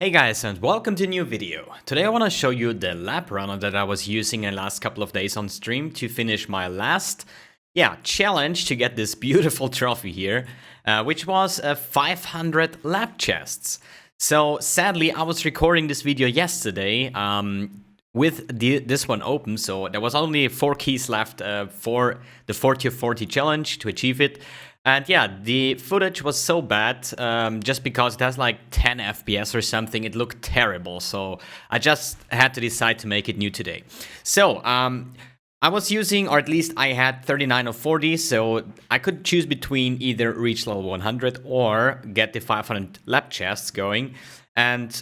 Hey guys, and welcome to a new video. Today I want to show you the lab runner that I was using in the last couple of days on stream to finish my last challenge to get this beautiful trophy here, which was 500 lab chests. So sadly I was recording this video yesterday with this one open, so there was only 4 keys left for the 40 of 40 challenge to achieve it. And yeah, the footage was so bad, just because it has like 10 FPS or something. It looked terrible, so I just had to decide to make it new today. So, I was using, or at least I had 39 of 40, so I could choose between either reach level 100 or get the 500 lab chests going. And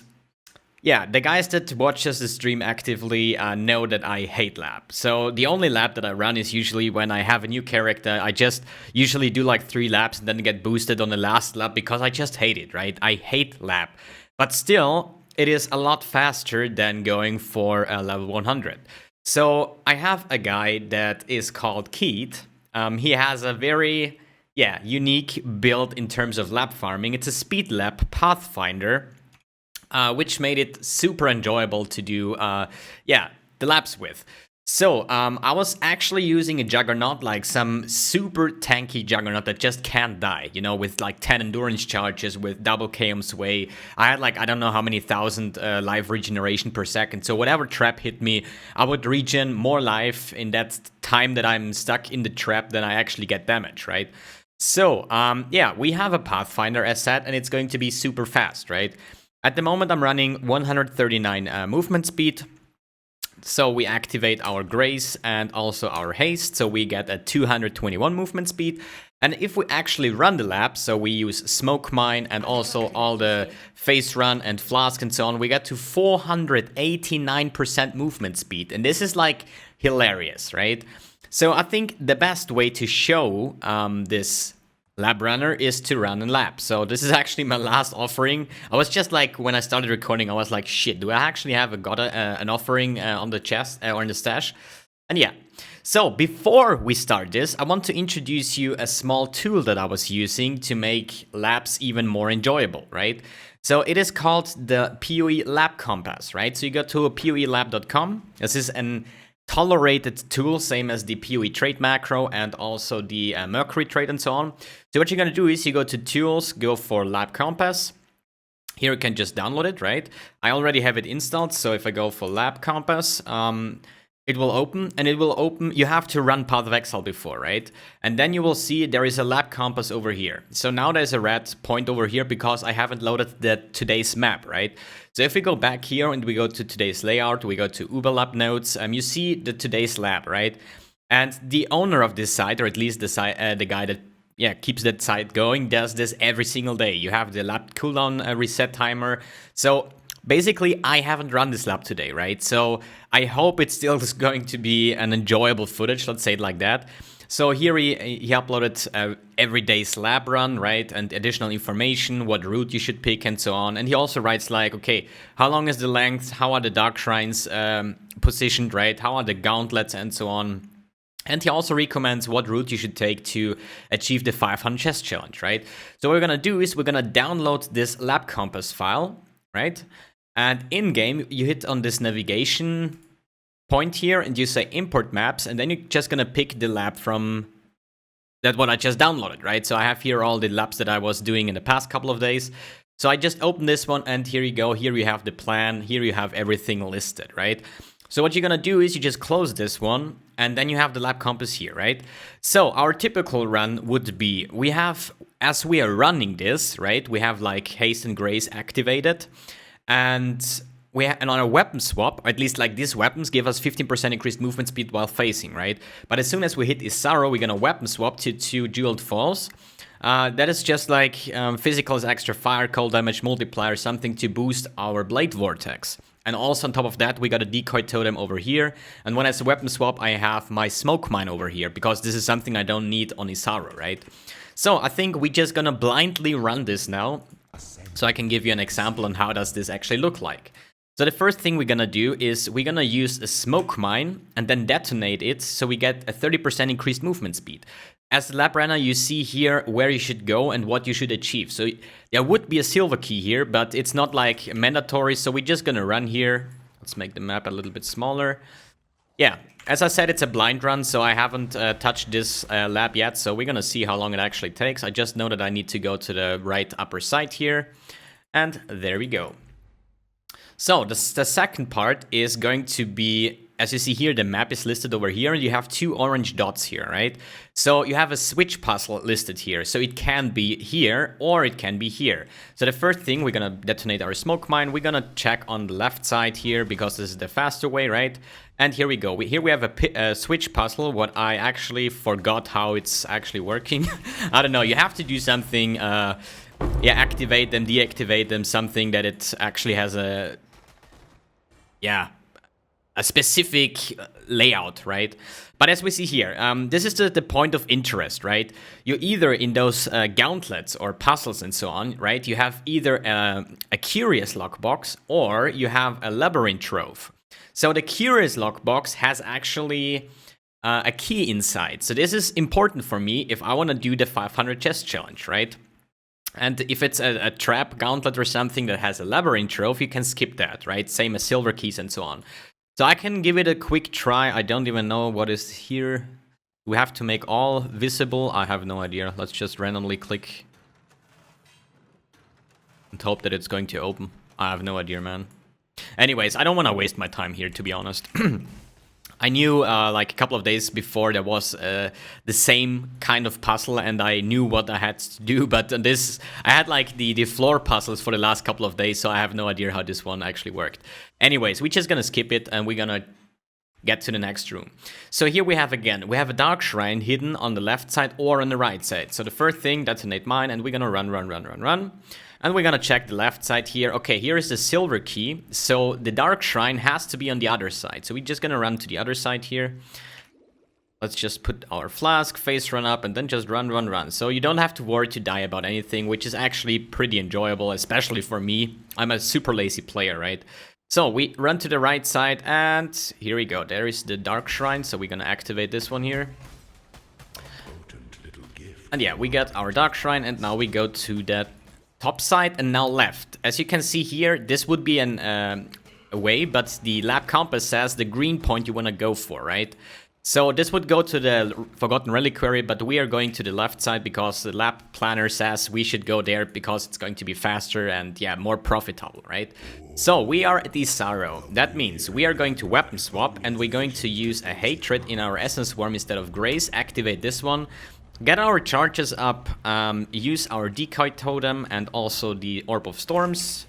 yeah, the guys that watches the stream actively know that I hate lab. So the only lab that I run is usually when I have a new character. I just usually do like 3 labs and then get boosted on the last lab because I just hate it, right? I hate lab. But still, it is a lot faster than going for level 100. So I have a guy that is called KEAD. He has a very unique build in terms of lab farming. It's a speed lab pathfinder. Which made it super enjoyable to do, the labs with. So, I was actually using a Juggernaut, like some super tanky Juggernaut that just can't die, you know, with like 10 endurance charges, with double KM sway. I had like, I don't know how many thousand life regeneration per second, so whatever trap hit me, I would regen more life in that time that I'm stuck in the trap than I actually get damage, right? So, we have a Pathfinder as set, and it's going to be super fast, right? At the moment, I'm running 139 movement speed, so we activate our Grace and also our Haste, so we get a 221 movement speed. And if we actually run the lab, so we use Smoke Mine and also all the Face Run and Flask and so on, we get to 489% movement speed, and this is like hilarious, right? So I think the best way to show this lab runner is to run a lab. So this is actually my last offering. I was just like, when I started recording, I was like, shit, do I actually have an offering on the chest or in the stash? And yeah. So before we start this, I want to introduce you a small tool that I was using to make labs even more enjoyable, right? So it is called the PoE Lab Compass, right? So you go to poelab.com. This is an tolerated tool, same as the PoE trait macro and also the Mercury trait and so on. So what you're gonna do is you go to tools, go for Lab Compass. Here you can just download it, right? I already have it installed, so if I go for Lab Compass, it will open, and it will open, you have to run Path of Exile before, right? And then you will see there is a Lab Compass over here. So now there's a red point over here because I haven't loaded today's map, right? So if we go back here and we go to today's layout, we go to Uber Lab nodes, you see the today's lab, right? And the owner of this site, or at least the guy that keeps that site going, does this every single day. You have the lab cooldown reset timer. So basically, I haven't run this lab today, right? So I hope it still is going to be an enjoyable footage, let's say it like that. So here he uploaded every day's lab run, right? And additional information, what route you should pick and so on. And he also writes like, okay, how long is the length? How are the dark shrines positioned, right? How are the gauntlets and so on? And he also recommends what route you should take to achieve the 500 chest challenge, right? So what we're gonna do is we're gonna download this Lab Compass file, right? And in-game, you hit on this navigation point here and you say import maps, and then you're just gonna pick the lab from that what I just downloaded, right? So I have here all the labs that I was doing in the past couple of days. So I just opened this one, and here you go. Here you have the plan. Here you have everything listed, right? So what you're gonna do is you just close this one, and then you have the Lab Compass here, right? So our typical run would be, we have, as we are running this, right, we have like Haste and Grace activated, and on a weapon swap, or at least like these weapons give us 15% increased movement speed while facing, right? But as soon as we hit Isaro, we're gonna weapon swap to 2 jeweled falls. That is just like physical is extra fire, cold damage multiplier, something to boost our blade vortex. And also on top of that, we got a decoy totem over here. And when I say weapon swap, I have my smoke mine over here, because this is something I don't need on Isaro, right? So I think we're just gonna blindly run this now, so I can give you an example on how does this actually look like. So the first thing we're gonna do is we're gonna use a smoke mine and then detonate it, so we get a 30% increased movement speed. as the lab runner, you see here where you should go and what you should achieve. So there would be a silver key here, but it's not like mandatory. So we're just gonna run here. Let's make the map a little bit smaller. Yeah, as I said, it's a blind run, so I haven't touched this lab yet. So we're gonna see how long it actually takes. I just know that I need to go to the right upper side here. And there we go. So the second part is going to be, as you see here, the map is listed over here, and you have 2 orange dots here, right? So you have a switch puzzle listed here. So it can be here or it can be here. So the first thing, we're gonna detonate our smoke mine. We're gonna check on the left side here because this is the faster way, right? And here we go. Here we have a switch puzzle. What I actually forgot how it's actually working. I don't know. You have to do something. Yeah, activate them, deactivate them. Something that it actually has a specific layout, right? But as we see here, this is the point of interest, right? You either in those gauntlets or puzzles and so on, right? You have either a curious lockbox or you have a labyrinth trove. So the curious lockbox has actually a key inside. So this is important for me if I want to do the 500 chest challenge, right? And if it's a trap gauntlet or something that has a labyrinth trove, you can skip that, right? Same as silver keys and so on. So I can give it a quick try. I don't even know what is here. We have to make all visible. I have no idea. Let's just randomly click and hope that it's going to open. I have no idea, man. Anyways, I don't want to waste my time here, to be honest. I knew like a couple of days before there was the same kind of puzzle, and I knew what I had to do. But this, I had like the floor puzzles for the last couple of days, so I have no idea how this one actually worked. Anyways, we're just gonna skip it, and we're gonna get to the next room. So here we have a dark shrine hidden on the left side or on the right side. So the first thing, detonate mine, and we're gonna run. And we're gonna check the left side here. Okay, here is the silver key. So the dark shrine has to be on the other side. So we're just gonna run to the other side here. Let's just put our flask, face run up, and then just run. So you don't have to worry to die about anything, which is actually pretty enjoyable, especially for me. I'm a super lazy player, right? So we run to the right side, and here we go. There is the dark shrine, so we're gonna activate this one here. And yeah, we got our dark shrine, and now we go to that top side and now left. As you can see here, this would be a way, but the lab compass says the green point you want to go for, right? So this would go to the Forgotten Reliquary, but we are going to the left side because the lab planner says we should go there because it's going to be faster and, yeah, more profitable, right? So we are at Exile. That means we are going to weapon swap, and we're going to use a hatred in our essence worm instead of grace. Activate this one. Get our charges up, use our decoy totem and also the orb of storms,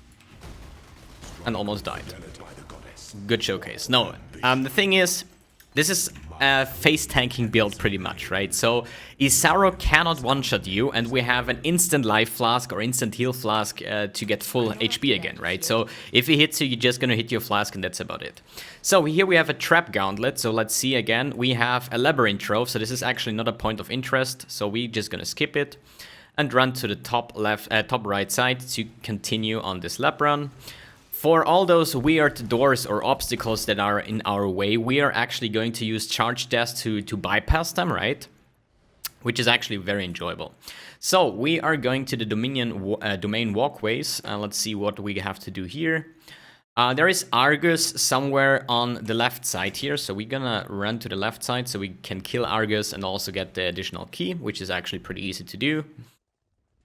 and almost died. Good showcase. No, the thing is, this is a face tanking build pretty much, right? So Isaro cannot one-shot you, and we have an instant life flask or instant heal flask to get full HP again, right? So if he hits you, you're just gonna hit your flask, and that's about it. So here we have a trap gauntlet. So let's see again. We have a labyrinth trove. So this is actually not a point of interest. So we're just gonna skip it and run to the top right side to continue on this lab run. For all those weird doors or obstacles that are in our way, we are actually going to use charge dash to bypass them, right? Which is actually very enjoyable. So we are going to the domain walkways. Let's see what we have to do here. There is Argus somewhere on the left side here, so we're gonna run to the left side so we can kill Argus and also get the additional key, which is actually pretty easy to do.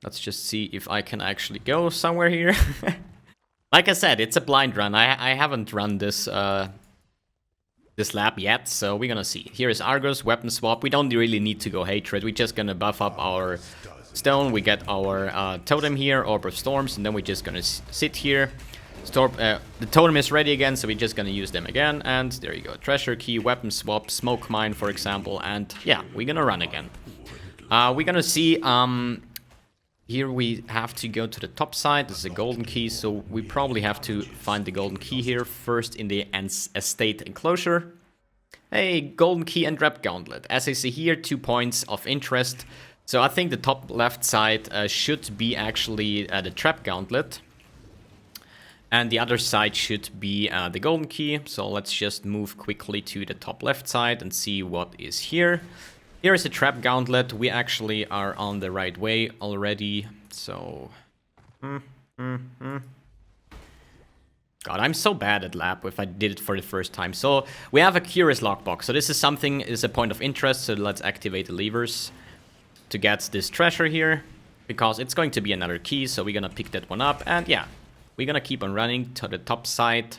Let's just see if I can actually go somewhere here. Like I said, it's a blind run. I haven't run this this lab yet, so we're gonna see. Here is Argus, weapon swap. We don't really need to go hatred. We're just gonna buff up our stone. We get our totem here, orb of storms, and then we're just gonna sit here. The totem is ready again, so we're just gonna use them again. And there you go, treasure key, weapon swap, smoke mine, for example. And yeah, we're gonna run again. We're gonna see. Here we have to go to the top side. This is a golden key, so we probably have to find the golden key here first in the estate enclosure. Hey, golden key and trap gauntlet. As I see here, 2 points of interest. So I think the top left side should be actually the trap gauntlet. And the other side should be the golden key. So let's just move quickly to the top left side and see what is here. Here is a trap gauntlet. We actually are on the right way already. So... God, I'm so bad at lab if I did it for the first time. So we have a curious lockbox. So this is something, is a point of interest. So let's activate the levers to get this treasure here, because it's going to be another key. So we're gonna pick that one up, and yeah, we're gonna keep on running to the top side,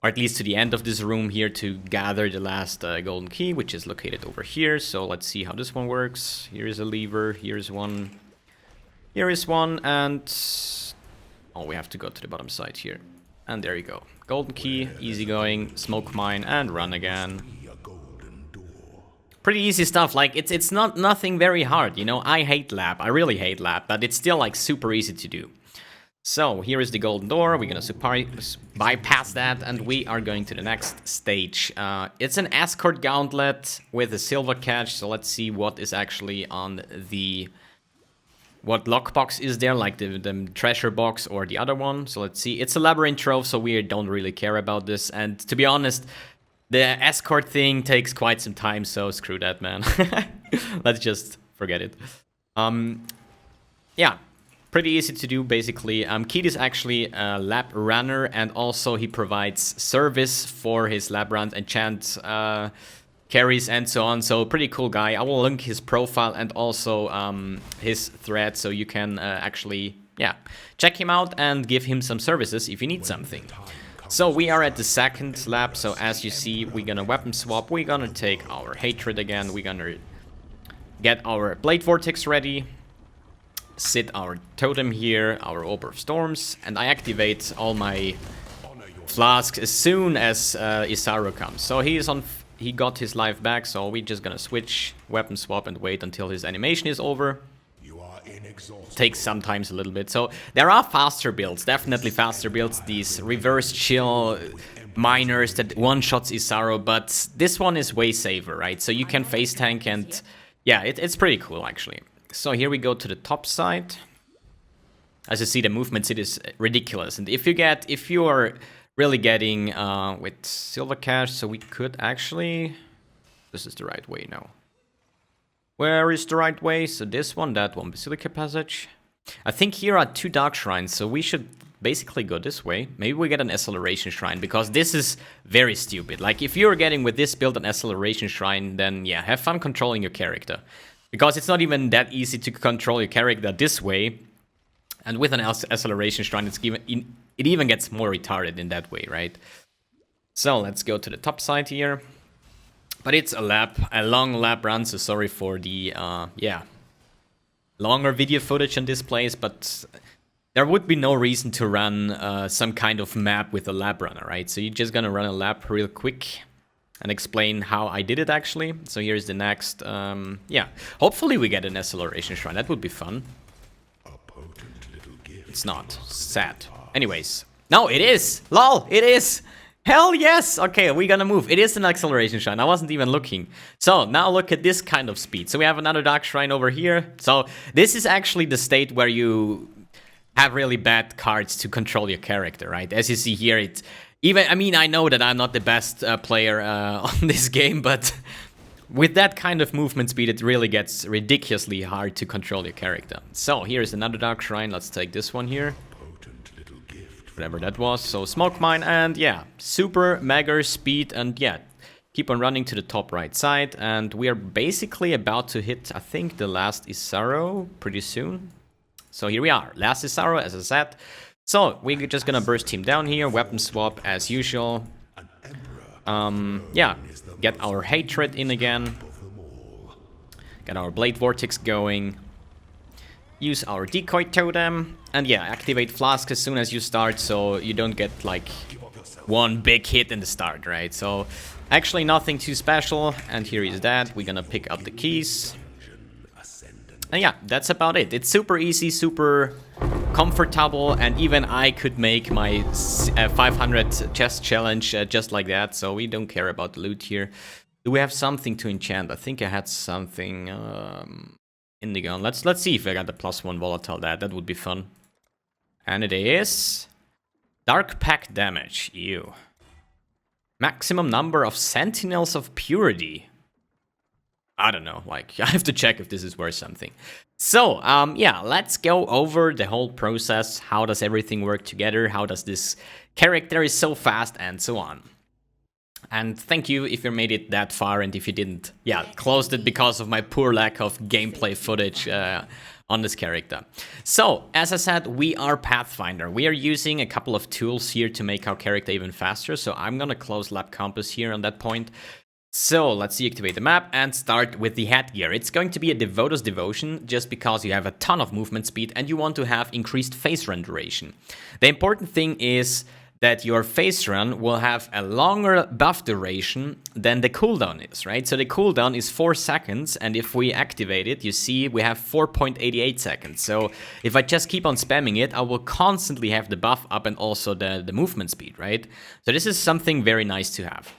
or at least to the end of this room here, to gather the last golden key, which is located over here. So let's see how this one works. Here is a lever. Here's one. Here is one, and oh, we have to go to the bottom side here. And there you go. Golden key, easy going, smoke mine, and run again. Pretty easy stuff. Like, it's not nothing very hard, you know. I hate lab. I really hate lab, but it's still like super easy to do. So here is the golden door. We're gonna bypass that, and we are going to the next stage. It's an escort gauntlet with a silver catch. So let's see what is actually on the... what lockbox is there, like the treasure box or the other one. So let's see. It's a labyrinth trove, so we don't really care about this. And to be honest, the escort thing takes quite some time, so screw that, man. Let's just forget it. Yeah, pretty easy to do, basically. KEAD is actually a lab runner, and also he provides service for his lab runs, enchant carries, and so on. So pretty cool guy. I will link his profile and also his thread, so you can actually, yeah, check him out and give him some services if you need something. So we are at the second lab. So as you see, we're gonna weapon swap. We're gonna take our hatred again. We're gonna get our blade vortex ready, sit our totem here, our orb of storms, and I activate all my flasks as soon as Isaro comes. So he got his life back, so we're just gonna switch, weapon swap, and wait until his animation is over. Takes sometimes a little bit. So there are faster builds, definitely faster builds, these reverse chill miners that one-shots Isaro, but this one is way safer, right? So you can face tank, and yeah, it's pretty cool actually. So here we go to the top side. As you see, the movement it is ridiculous, and if you are really getting with silver cash, so we could actually... this is the right way now. Where is the right way? So this one, that one, Basilica Passage. I think here are 2 dark shrines, so we should basically go this way. Maybe we get an acceleration shrine, because this is very stupid. Like, if you're getting with this build an acceleration shrine, then yeah, have fun controlling your character. Because it's not even that easy to control your character this way. And with an acceleration shrine, it even gets more retarded in that way, right? So let's go to the top side here. But it's a long lab run, so sorry for the, yeah, longer video footage on this place, but there would be no reason to run some kind of map with a lab runner, right? So you're just gonna run a lab real quick and explain how I did it actually. So here's the next, yeah, hopefully we get an acceleration shrine, that would be fun. It's not. Sad. Anyways. No, it is! LOL! It is! Hell yes! Okay, we're gonna move. It is an acceleration shrine. I wasn't even looking. So, now look at this kind of speed. So we have another dark shrine over here. So, this is actually the state where you have really bad cards to control your character, right? As you see here, it's... even, I mean, I know that I'm not the best player on this game, but... with that kind of movement speed, it really gets ridiculously hard to control your character. So, here's another dark shrine. Let's take this one here. Whatever that was. So, smoke mine, and yeah, super mega speed, and yeah, keep on running to the top right side. And we are basically about to hit, I think, the last Isaro pretty soon. So, here we are. Last Isaro, as I said. So, we're just gonna burst him down here. Weapon swap, as usual. Yeah, get our hatred in again. Get our blade vortex going. Use our decoy totem. And yeah, activate Flask as soon as you start, so you don't get like one big hit in the start, right? So actually nothing too special. And here is that. We're gonna pick up the keys. And yeah, that's about it. It's super easy, super comfortable, and even I could make my 500 chest challenge just like that, so we don't care about the loot here. Do we have something to enchant? I think I had something in the gun. Let's see if I got the +1 volatile. That would be fun. And it is Dark Pact damage. Ew. Maximum number of Sentinels of Purity. I don't know, like, I have to check if this is worth something. So, yeah, let's go over the whole process. How does everything work together? How does this character is so fast and so on. And thank you if you made it that far, and if you didn't, yeah, closed it because of my poor lack of gameplay footage on this character. So, as I said, we are Pathfinder. We are using a couple of tools here to make our character even faster. So I'm gonna close Lab Compass here on that point. So let's deactivate the map and start with the headgear. It's going to be a Devoto's Devotion just because you have a ton of movement speed and you want to have increased phase run duration. The important thing is that your phase run will have a longer buff duration than the cooldown is, right? So the cooldown is 4 seconds, and if we activate it, you see we have 4.88 seconds. So if I just keep on spamming it, I will constantly have the buff up and also the movement speed, right? So this is something very nice to have.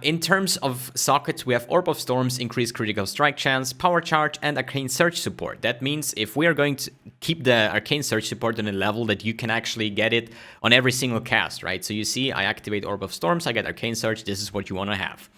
In terms of sockets, we have Orb of Storms, increased critical strike chance, Power Charge, and Arcane Surge support. That means if we are going to keep the Arcane Surge support on a level that you can actually get it on every single cast, right? So you see, I activate Orb of Storms, I get Arcane Surge, this is what you want to have.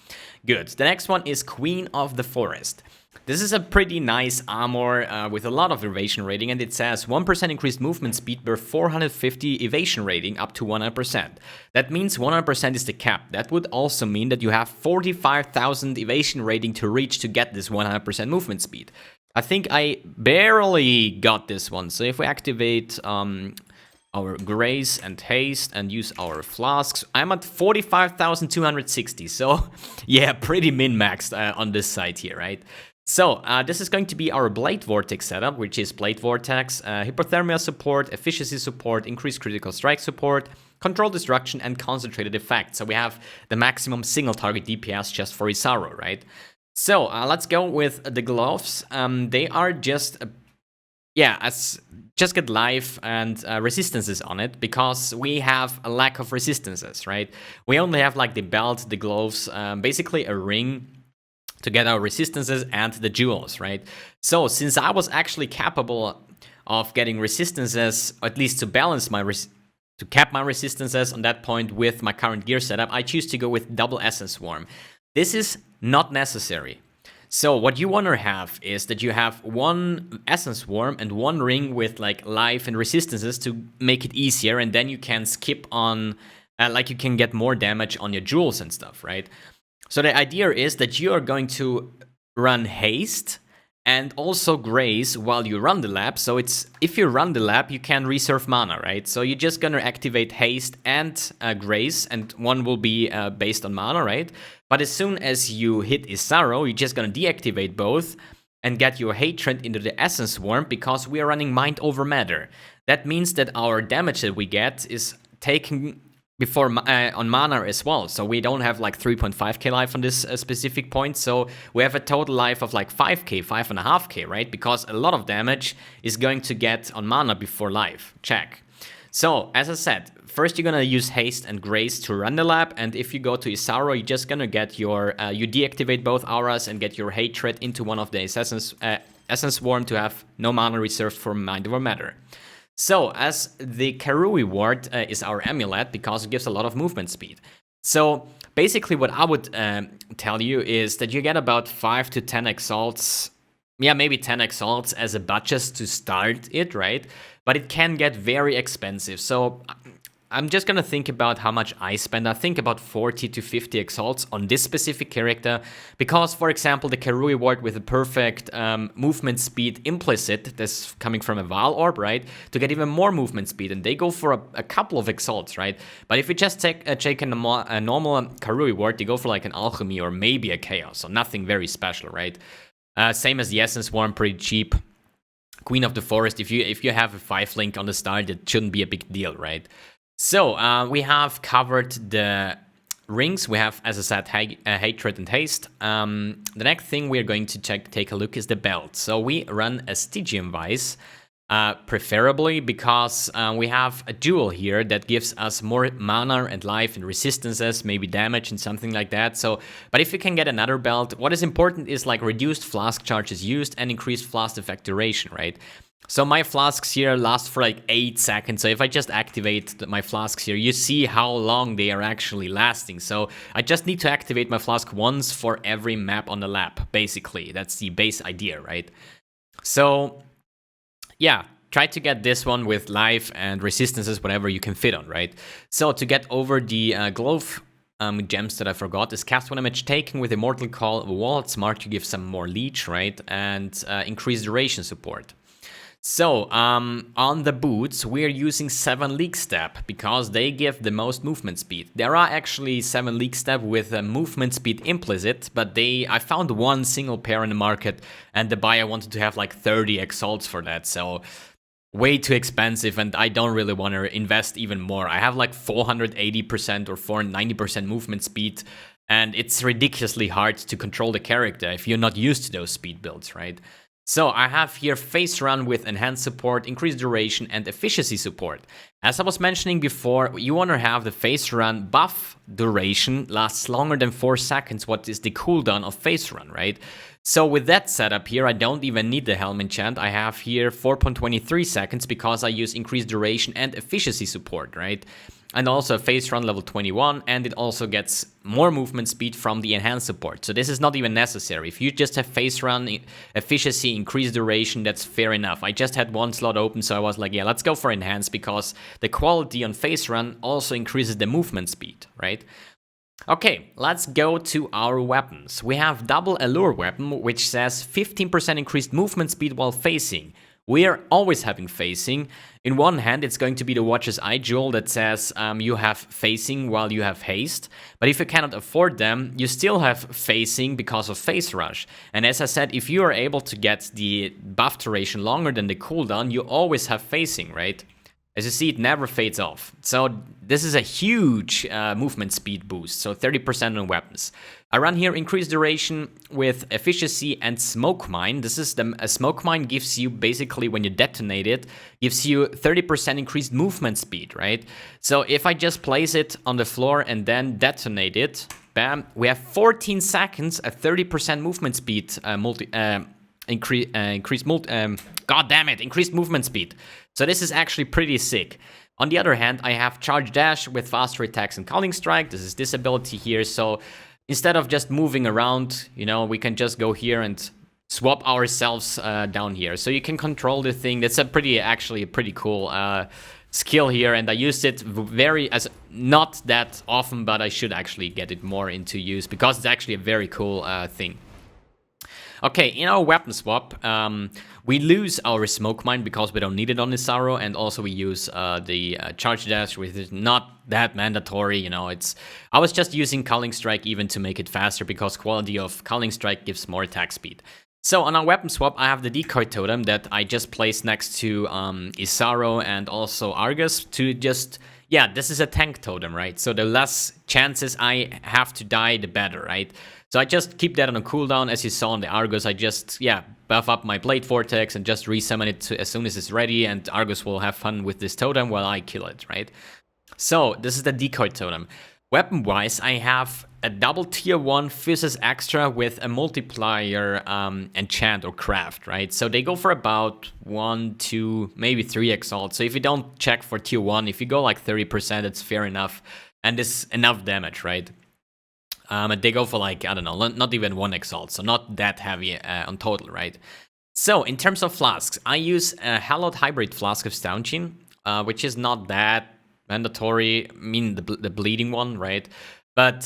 Good. The next one is Queen of the Forest. This is a pretty nice armor with a lot of evasion rating, and it says 1% increased movement speed per 450 evasion rating up to 100%. That means 100% is the cap. That would also mean that you have 45,000 evasion rating to reach to get this 100% movement speed. I think I barely got this one. So if we activate our Grace and Haste and use our Flasks, I'm at 45,260. So yeah, pretty min-maxed on this side here, right? So, this is going to be our Blade Vortex setup, which is Blade Vortex, Hypothermia support, Efficiency support, Increased Critical Strike support, Control Destruction, and Concentrated Effect. So we have the maximum single target DPS just for Isaro, right? So, let's go with the gloves. They are just, just get life and resistances on it, because we have a lack of resistances, right? We only have like the belt, the gloves, basically a ring to get our resistances and the jewels, right? So since I was actually capable of getting resistances, at least to balance my to cap my resistances on that point with my current gear setup, I choose to go with double Essence Swarm. This is not necessary. So what you want to have is that you have one Essence Swarm and one ring with like life and resistances to make it easier, and then you can skip on, like you can get more damage on your jewels and stuff, right? So the idea is that you are going to run Haste and also Grace while you run the lab. So it's, if you run the lab, you can reserve mana, right? So you're just gonna activate Haste and Grace, and one will be based on mana, right? But as soon as you hit Isaro, you're just gonna deactivate both and get your Hatred into the Essence Swarm, because we are running Mind over Matter. That means that our damage that we get is taken before on mana as well, so we don't have like 3.5k life on this specific point, so we have a total life of like 5k, 5.5k, right? Because a lot of damage is going to get on mana before life. Check. So as I said, first you're gonna use Haste and Grace to run the lab, and if you go to Isaro, you're just gonna get your you deactivate both auras and get your Hatred into one of the Essence Swarm to have no mana reserved for Mind over Matter. So, as the Karui ward is our amulet, because it gives a lot of movement speed. So, basically what I would tell you is that you get about 5 to 10 exalts, yeah, maybe 10 exalts as a budget to start it, right? But it can get very expensive. So, I'm just gonna think about how much I spend. I think about 40 to 50 exalts on this specific character, because, for example, the Karui ward with a perfect movement speed implicit, that's coming from a Val Orb, right, to get even more movement speed, and they go for a couple of exalts, right? But if you just take a normal Karui ward, they go for like an Alchemy or maybe a Chaos, so nothing very special, right? Same as the Essence Swarm, pretty cheap. Queen of the Forest, if you have a 5-link on the start, it shouldn't be a big deal, right? So, we have covered the rings. We have, as I said, Hatred and Haste. The next thing we're going to take a look is the belt. So we run a Stygian Vice. preferably because we have a duel here that gives us more mana and life and resistances, maybe damage and something like that. So, but if you can get another belt, what is important is like reduced flask charges used and increased flask effect duration, right? So my flasks here last for like 8 seconds. So if I just activate my flasks here, you see how long they are actually lasting. So I just need to activate my flask once for every map on the lap, basically. That's the base idea, right? So yeah, try to get this one with life and resistances, whatever you can fit on, right? So to get over the glove gems that I forgot is cast one damage taken with Immortal Call of a wall. It's smart to give some more leech, right? And increase duration support. So, on the boots, we're using 7 League Step because they give the most movement speed. There are actually 7 League Step with a movement speed implicit, but I found one single pair in the market, and the buyer wanted to have like 30 exalts for that, so way too expensive, and I don't really want to invest even more. I have like 480% or 490% movement speed, and it's ridiculously hard to control the character if you're not used to those speed builds, right? So I have here Phase Run with enhanced support, increased duration, and efficiency support. As I was mentioning before, you want to have the Phase Run buff duration lasts longer than 4 seconds, what is the cooldown of Phase Run, right? So with that setup here, I don't even need the Helm enchant. I have here 4.23 seconds because I use increased duration and efficiency support, right? And also a Phase Run level 21, and it also gets more movement speed from the enhanced support. So this is not even necessary. If you just have Phase Run, efficiency, increased duration, that's fair enough. I just had one slot open, so I was like, yeah, let's go for enhanced because the quality on Phase Run also increases the movement speed, right? Okay, let's go to our weapons. We have double allure weapon, which says 15% increased movement speed while facing. We are always having facing. In one hand, it's going to be the Watcher's Eye Jewel that says you have facing while you have haste. But if you cannot afford them, you still have facing because of Phase Rush. And as I said, if you are able to get the buff duration longer than the cooldown, you always have facing, right? As you see, it never fades off. So this is a huge movement speed boost, so 30% on weapons. I run here increased duration with efficiency and smoke mine. This is a smoke mine gives you basically when you detonate it, gives you 30% increased movement speed, right? So if I just place it on the floor and then detonate it, bam, we have 14 seconds at 30% movement speed increased movement speed. So this is actually pretty sick. On the other hand, I have Charge Dash with faster attacks and Calling Strike. This is this ability here. So instead of just moving around, you know, we can just go here and swap ourselves down here. So you can control the thing. That's actually a pretty cool skill here, and I used it not that often, but I should actually get it more into use because it's actually a very cool thing. Okay, in our weapon swap, we lose our smoke mine because we don't need it on this arrow, and also we use the charge dash, which is not that mandatory. You know, I was just using Calling Strike even to make it faster because quality of Calling Strike gives more attack speed. So on our weapon swap, I have the decoy totem that I just placed next to Isaro and also Argus to just. Yeah, this is a tank totem, right? So the less chances I have to die, the better, right? So I just keep that on a cooldown. As you saw on the Argus, I just, buff up my Blade Vortex and just resummon it as soon as it's ready, and Argus will have fun with this totem while I kill it, right? So this is the decoy totem. Weapon-wise, I have a double tier 1 Physis Extra with a multiplier enchant or craft, right? So they go for about 1, 2, maybe 3 exalts. So if you don't check for tier 1, if you go like 30%, it's fair enough. And it's enough damage, right? And they go for like, I don't know, not even 1 exalt. So not that heavy on total, right? So in terms of flasks, I use a Hallowed Hybrid Flask of Staunchin, which is not that mandatory. I mean, the bleeding one, right? But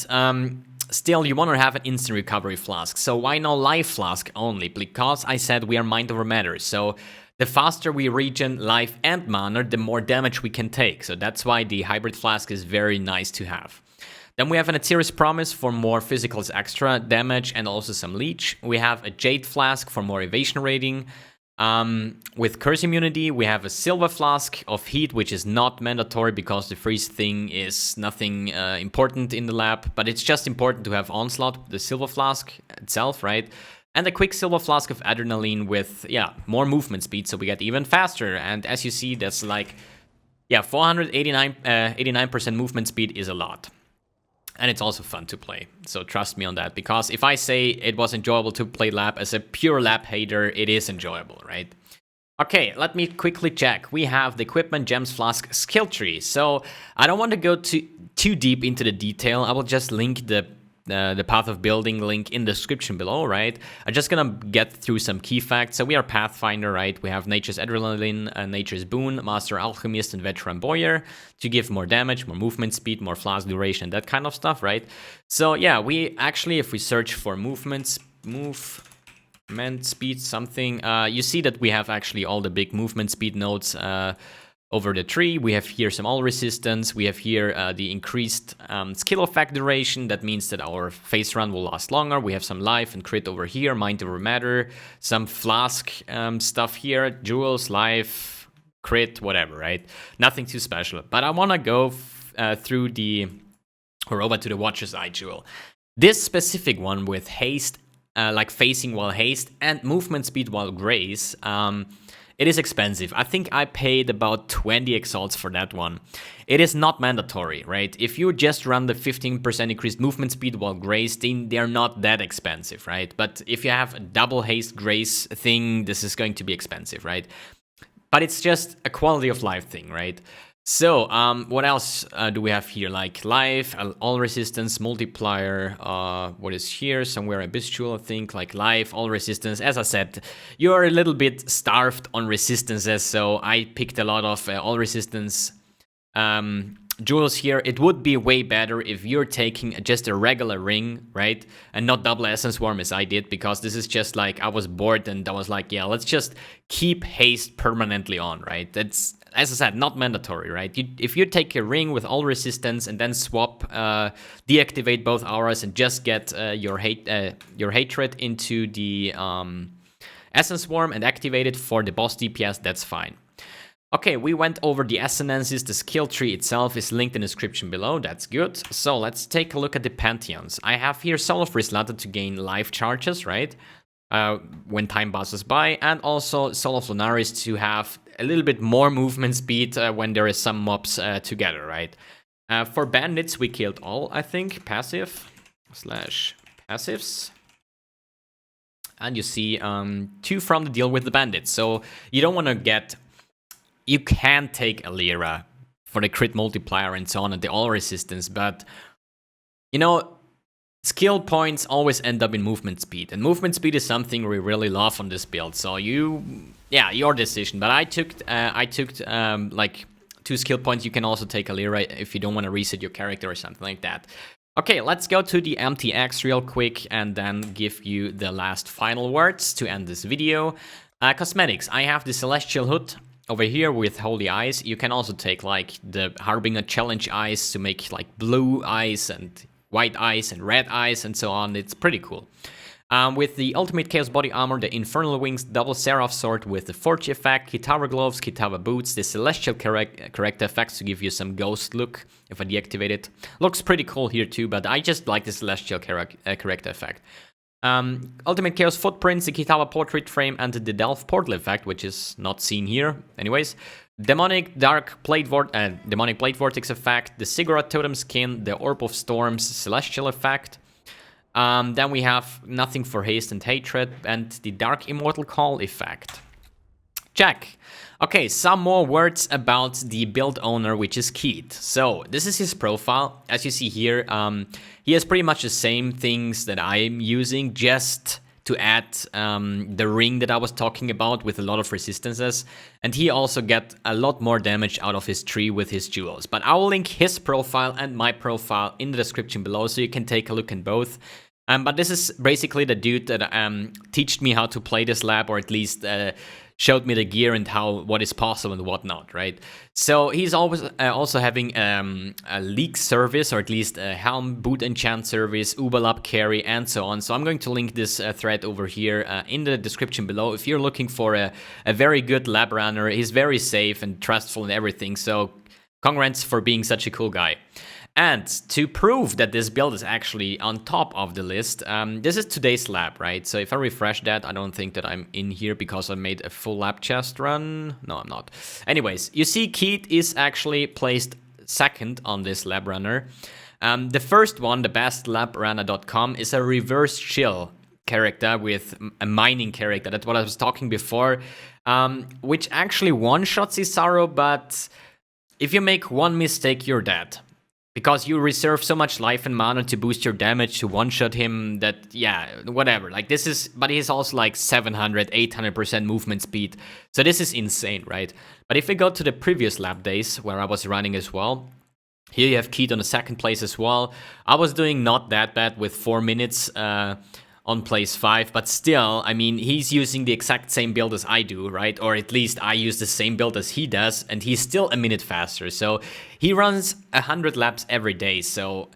still, you want to have an instant recovery flask. So why no life flask only? Because I said we are mind over matter. So the faster we regen life and mana, the more damage we can take. So that's why the hybrid flask is very nice to have. Then we have an Aether's Promise for more physicals extra damage and also some leech. We have a Jade Flask for more evasion rating. With Curse Immunity, we have a Silver Flask of Heat, which is not mandatory because the freeze thing is nothing important in the lab, but it's just important to have Onslaught, the Silver Flask itself, right? And a quicksilver flask of adrenaline with, more movement speed, so we get even faster. And as you see, that's like, 89% movement speed is a lot. And it's also fun to play, so trust me on that. Because if I say it was enjoyable to play lab as a pure lab hater, it is enjoyable, right? Okay, let me quickly check. We have the equipment, gems, flask, skill tree. So I don't want to go too deep into the detail. I will just link the path of building link in the description below, right? I'm just gonna get through some key facts. So we are Pathfinder, right? We have Nature's Adrenaline, Nature's Boon, Master Alchemist, and Veteran Boyer to give more damage, more movement speed, more flask duration, that kind of stuff, right? So yeah, we actually, if we search for movement speed something, you see that we have actually all the big movement speed nodes over the tree. We have here some all resistance. We have here the increased skill effect duration. That means that our phase run will last longer. We have some life and crit over here, mind over matter, some flask stuff here, jewels, life, crit, whatever, right? Nothing too special. But I want to go through over to the Watcher's Eye jewel. This specific one with haste, like facing while haste and movement speed while grace, it is expensive. I think I paid about 20 exalts for that one. It is not mandatory, right? If you just run the 15% increased movement speed while grace, then they're not that expensive, right? But if you have a double haste grace thing, this is going to be expensive, right? But it's just a quality of life thing, right? So, what else do we have here? Like life, all resistance, multiplier, what is here? Somewhere abyssal, I think, like life, all resistance. As I said, you're a little bit starved on resistances, so I picked a lot of all resistance jewels here. It would be way better if you're taking just a regular ring, right? And not double essence worm as I did, because this is just like, I was bored and I was like, yeah, let's just keep haste permanently on, right? That's, as I said, not mandatory, right? If you take a ring with all resistance and then swap, deactivate both auras and just get your hatred into the essence worm and activate it for the boss DPS, that's fine. Okay, we went over the assonances. The skill tree itself is linked in the description below. That's good. So let's take a look at the pantheons. I have here Soul of Rislata to gain life charges, right? When time passes by, and also Soul of Lunaris to have a little bit more movement speed when there is some mobs together, right? For bandits, we killed all, I think, passives. And you see 2 from the deal with the bandits. So you don't want to get... You can take a Lyra for the crit multiplier and so on and the all resistance, but, you know, skill points always end up in movement speed, and movement speed is something we really love on this build. So your decision. But I took like 2 skill points. You can also take a Lyra if you don't want to reset your character or something like that. Okay, let's go to the MTX real quick and then give you the last final words to end this video. Cosmetics. I have the Celestial Hood over here with Holy Eyes. You can also take like the Harbinger Challenge Eyes to make like blue eyes and white eyes and red eyes and so on. It's pretty cool. With the Ultimate Chaos Body Armor, the Infernal Wings, Double Seraph Sword with the Forge effect, Kitava Gloves, Kitava Boots, the Celestial Correct effects to give you some ghost look if I deactivate it. Looks pretty cool here too, but I just like the Celestial Correct effect. Ultimate Chaos Footprints, the Kitava Portrait Frame, and the Delph Portal effect, which is not seen here. Anyways, Demonic Blade Vortex effect, the Ziggurat Totem Skin, the Orb of Storms Celestial effect. Then we have nothing for haste and hatred, and the Dark Immortal Call effect. Check. Okay, some more words about the build owner, which is KEAD. So this is his profile. As you see here, he has pretty much the same things that I'm using, just to add the ring that I was talking about with a lot of resistances. And he also get a lot more damage out of his tree with his jewels. But I will link his profile and my profile in the description below, so you can take a look in both. But this is basically the dude that taught me how to play this lab, or at least showed me the gear and what is possible and whatnot, right? So he's always also having a leak service, or at least a helm boot enchant service, Ubalab carry, and so on. So I'm going to link this thread over here in the description below. If you're looking for a very good lab runner, he's very safe and trustful and everything. So congrats for being such a cool guy. And to prove that this build is actually on top of the list, this is today's lab, right? So if I refresh that, I don't think that I'm in here because I made a full lab chest run. No, I'm not. Anyways, you see KEAD is actually placed second on this lab runner. The first one, the best labrunner.com, is a reverse chill character with a mining character. That's what I was talking before, which actually one-shots Isaro, but if you make one mistake, you're dead. Because you reserve so much life and mana to boost your damage to one-shot him that, yeah, whatever. Like, this is... But he's also, like, 700, 800% movement speed. So this is insane, right? But if we go to the previous lab days, where I was running as well, here you have KEAD on the second place as well. I was doing not that bad with 4 minutes on place 5, but still, I mean, he's using the exact same build as I do, right? Or at least I use the same build as he does, and he's still a minute faster. So he runs 100 laps every day, so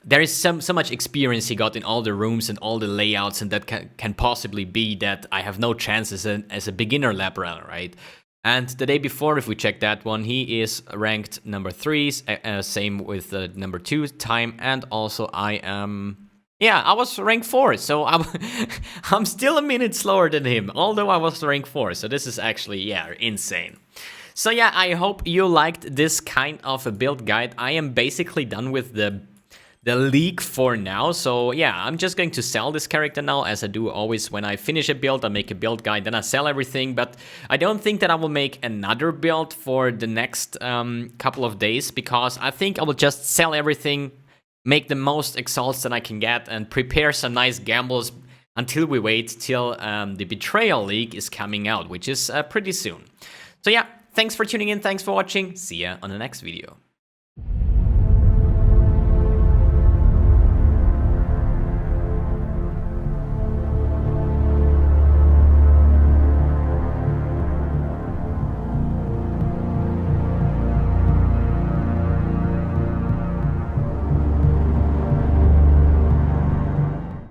there is so much experience he got in all the rooms and all the layouts, and that can possibly be that I have no chance as a beginner lap runner, right? And the day before, if we check that one, he is ranked number 3, same with the number 2 time, and also I am... Yeah, I was rank 4, so I'm still a minute slower than him, although I was rank 4, so this is actually, yeah, insane. So yeah, I hope you liked this kind of a build guide. I am basically done with the league for now, so yeah, I'm just going to sell this character now, as I do always when I finish a build. I make a build guide, then I sell everything, but I don't think that I will make another build for the next couple of days, because I think I will just sell everything, make the most exalts that I can get, and prepare some nice gambles until we wait till the Betrayal League is coming out, which is pretty soon. So yeah, thanks for tuning in, thanks for watching, see ya on the next video.